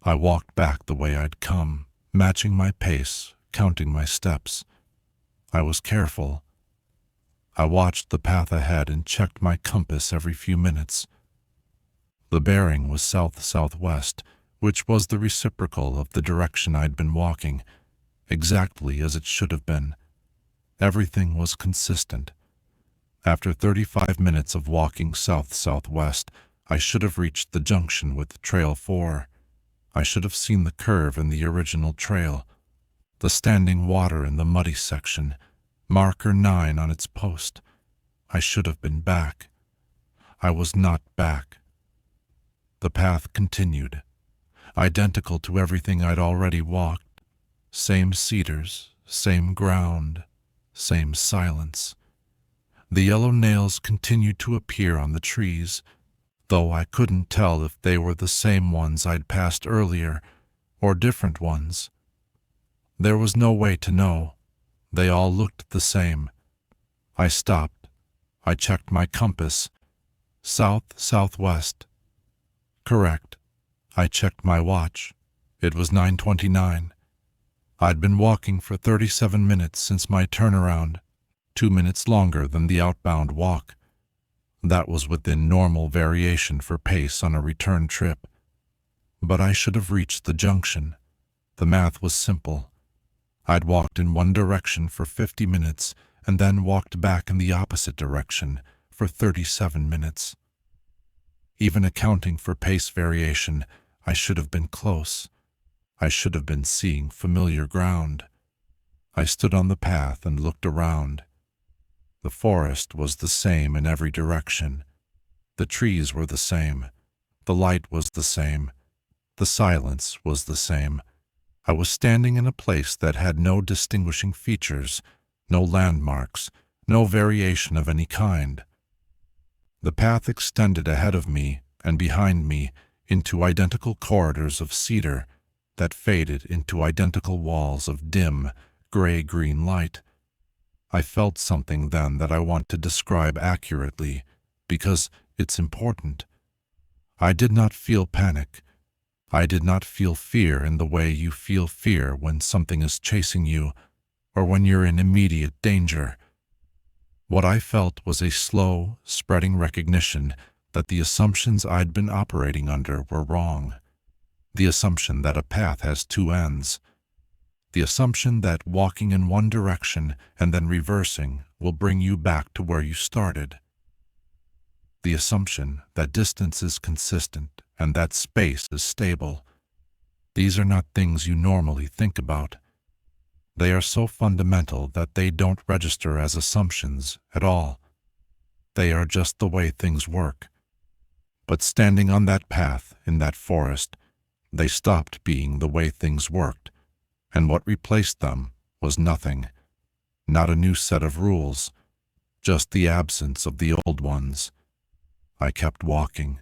I walked back the way I'd come, matching my pace, counting my steps. I was careful. I watched the path ahead and checked my compass every few minutes. The bearing was south-southwest, which was the reciprocal of the direction I'd been walking, exactly as it should have been. Everything was consistent. After 35 minutes of walking south-southwest, I should have reached the junction with Trail 4. I should have seen the curve in the original trail, the standing water in the muddy section, marker 9 on its post. I should have been back. I was not back. The path continued, identical to everything I'd already walked. Same cedars, same ground, same silence. The yellow nails continued to appear on the trees, though I couldn't tell if they were the same ones I'd passed earlier or different ones. There was no way to know. They all looked the same. I stopped. I checked my compass. South-southwest. Correct. I checked my watch. It was 9:29. I'd been walking for 37 minutes since my turnaround, 2 minutes longer than the outbound walk. That was within normal variation for pace on a return trip. But I should have reached the junction. The math was simple. I'd walked in one direction for 50 minutes and then walked back in the opposite direction for 37 minutes. Even accounting for pace variation, I should have been close. I should have been seeing familiar ground. I stood on the path and looked around. The forest was the same in every direction. The trees were the same. The light was the same. The silence was the same. I was standing in a place that had no distinguishing features, no landmarks, no variation of any kind. The path extended ahead of me and behind me into identical corridors of cedar that faded into identical walls of dim, gray-green light. I felt something then that I want to describe accurately, because it's important. I did not feel panic. I did not feel fear in the way you feel fear when something is chasing you or when you're in immediate danger. What I felt was a slow, spreading recognition that the assumptions I'd been operating under were wrong. The assumption that a path has two ends. The assumption that walking in one direction and then reversing will bring you back to where you started. The assumption that distance is consistent and that space is stable. These are not things you normally think about. They are so fundamental that they don't register as assumptions at all. They are just the way things work. But standing on that path in that forest, they stopped being the way things worked, and what replaced them was nothing. Not a new set of rules, just the absence of the old ones. I kept walking.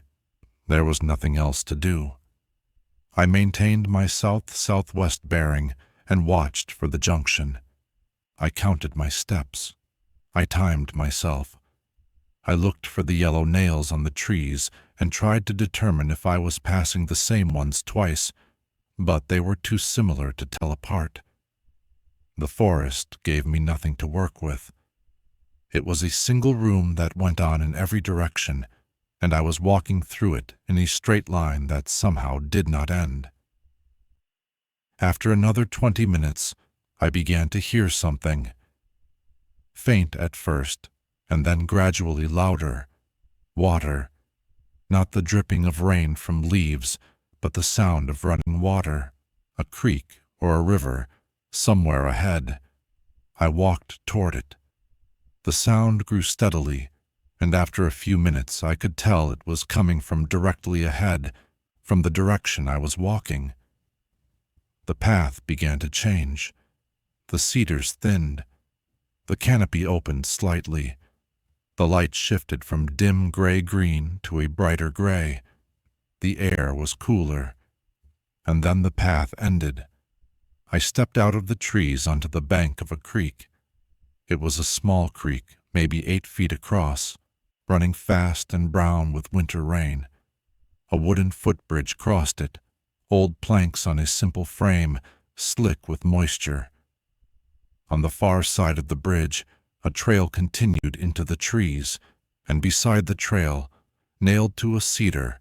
There was nothing else to do. I maintained my south-southwest bearing and watched for the junction. I counted my steps. I timed myself. I looked for the yellow nails on the trees and tried to determine if I was passing the same ones twice, but they were too similar to tell apart. The forest gave me nothing to work with. It was a single room that went on in every direction, and I was walking through it in a straight line that somehow did not end. After another 20 minutes, I began to hear something. Faint at first, and then gradually louder. Water. Not the dripping of rain from leaves, but the sound of running water. A creek or a river, somewhere ahead. I walked toward it. The sound grew steadily, and after a few minutes I could tell it was coming from directly ahead, from the direction I was walking. The path began to change. The cedars thinned. The canopy opened slightly. The light shifted from dim gray-green to a brighter gray. The air was cooler. And then the path ended. I stepped out of the trees onto the bank of a creek. It was a small creek, maybe 8 feet across, running fast and brown with winter rain. A wooden footbridge crossed it, old planks on a simple frame, slick with moisture. On the far side of the bridge, a trail continued into the trees, and beside the trail, nailed to a cedar,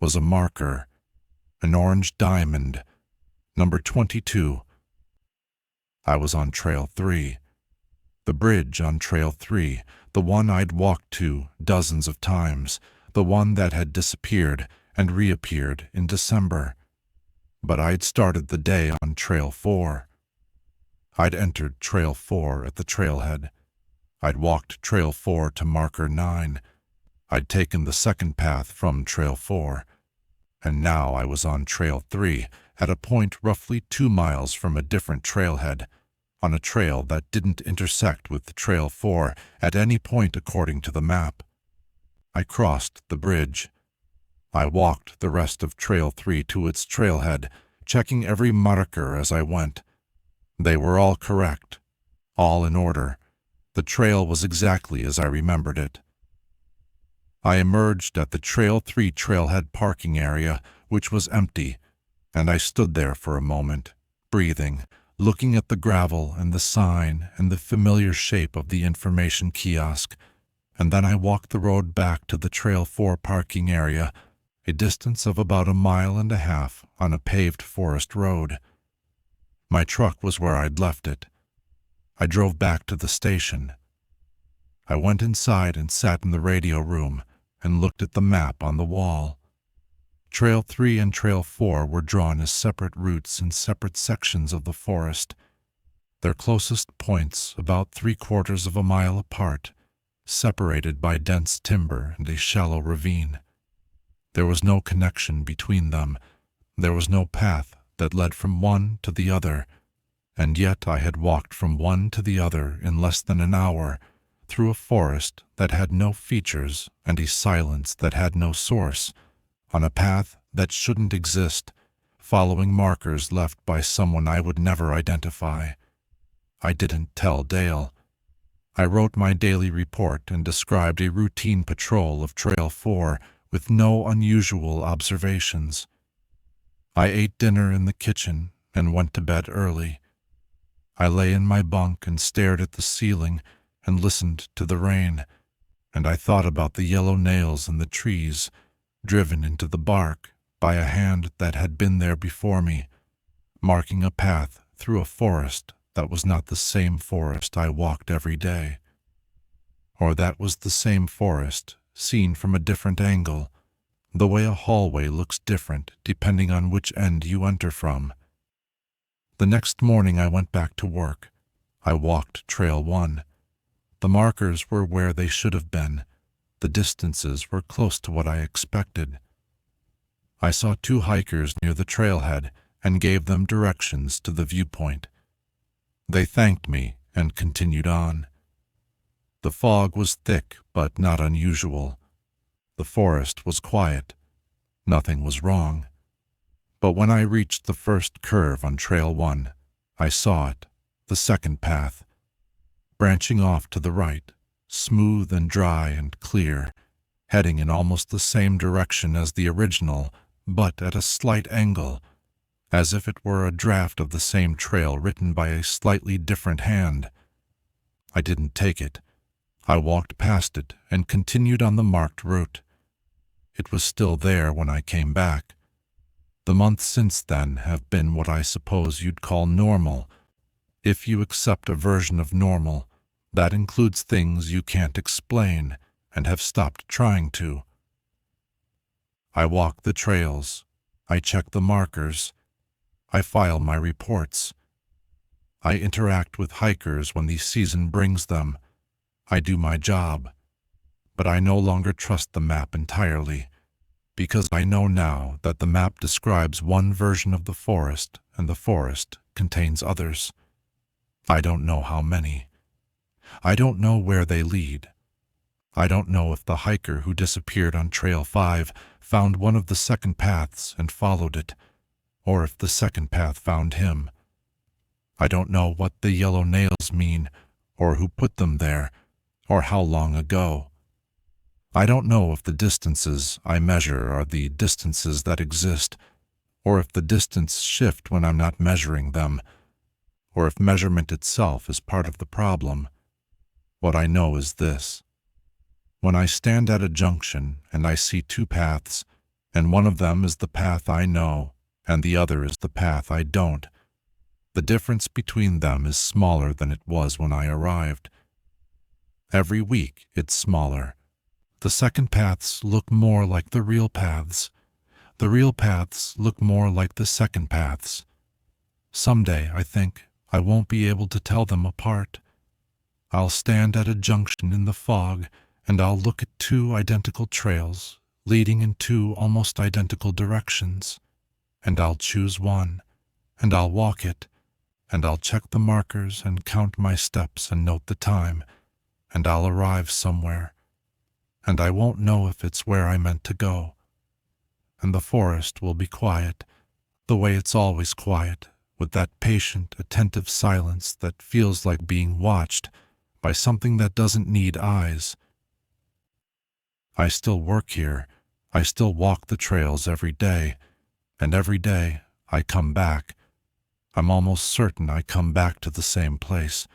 was a marker, an orange diamond, number 22. I was on Trail 3. The bridge on Trail 3, the one I'd walked to dozens of times, the one that had disappeared and reappeared in December. But I'd started the day on Trail 4. I'd entered Trail 4 at the trailhead. I'd walked Trail 4 to Marker 9. I'd taken the second path from Trail 4. And now I was on Trail 3, at a point roughly 2 miles from a different trailhead, on a trail that didn't intersect with Trail 4 at any point according to the map. I crossed the bridge. I walked the rest of Trail 3 to its trailhead, checking every marker as I went. They were all correct, all in order. The trail was exactly as I remembered it. I emerged at the Trail 3 trailhead parking area, which was empty, and I stood there for a moment, breathing, looking at the gravel and the sign and the familiar shape of the information kiosk, and then I walked the road back to the Trail 4 parking area, a distance of about 1.5 miles on a paved forest road. My truck was where I'd left it. I drove back to the station. I went inside and sat in the radio room and looked at the map on the wall. Trail 3 and Trail 4 were drawn as separate routes in separate sections of the forest, their closest points about 3/4 of a mile apart, separated by dense timber and a shallow ravine. There was no connection between them. There was no path that led from one to the other, and yet I had walked from one to the other in less than an hour, through a forest that had no features and a silence that had no source, on a path that shouldn't exist, following markers left by someone I would never identify. I didn't tell Dale. I wrote my daily report and described a routine patrol of Trail 4 with no unusual observations. I ate dinner in the kitchen and went to bed early. I lay in my bunk and stared at the ceiling and listened to the rain, and I thought about the yellow nails in the trees, driven into the bark by a hand that had been there before me, marking a path through a forest that was not the same forest I walked every day. Or that was the same forest, seen from a different angle, the way a hallway looks different depending on which end you enter from. The next morning I went back to work. I walked Trail 1. The markers were where they should have been. The distances were close to what I expected. I saw 2 hikers near the trailhead and gave them directions to the viewpoint. They thanked me and continued on. The fog was thick but not unusual. The forest was quiet. Nothing was wrong. But when I reached the first curve on Trail 1, I saw it, the second path, branching off to the right, smooth and dry and clear, heading in almost the same direction as the original, but at a slight angle, as if it were a draft of the same trail written by a slightly different hand. I didn't take it. I walked past it and continued on the marked route. It was still there when I came back. The months since then have been what I suppose you'd call normal, if you accept a version of normal that includes things you can't explain and have stopped trying to. I walk the trails. I check the markers. I file my reports. I interact with hikers when the season brings them. I do my job. But I no longer trust the map entirely, because I know now that the map describes one version of the forest and the forest contains others. I don't know how many. I don't know where they lead. I don't know if the hiker who disappeared on Trail 5 found one of the second paths and followed it, or if the second path found him. I don't know what the yellow nails mean, or who put them there, or how long ago. I don't know if the distances I measure are the distances that exist, or if the distance shift when I'm not measuring them, or if measurement itself is part of the problem. What I know is this. When I stand at a junction and I see two paths, and one of them is the path I know, and the other is the path I don't, the difference between them is smaller than it was when I arrived. Every week it's smaller. The second paths look more like the real paths. The real paths look more like the second paths. Someday, I think, I won't be able to tell them apart. I'll stand at a junction in the fog, and I'll look at two identical trails leading in two almost identical directions, and I'll choose one, and I'll walk it, and I'll check the markers and count my steps and note the time, and I'll arrive somewhere, and I won't know if it's where I meant to go. And the forest will be quiet, the way it's always quiet, with that patient, attentive silence that feels like being watched by something that doesn't need eyes. I still work here. I still walk the trails every day, and every day I come back. I'm almost certain I come back to the same place,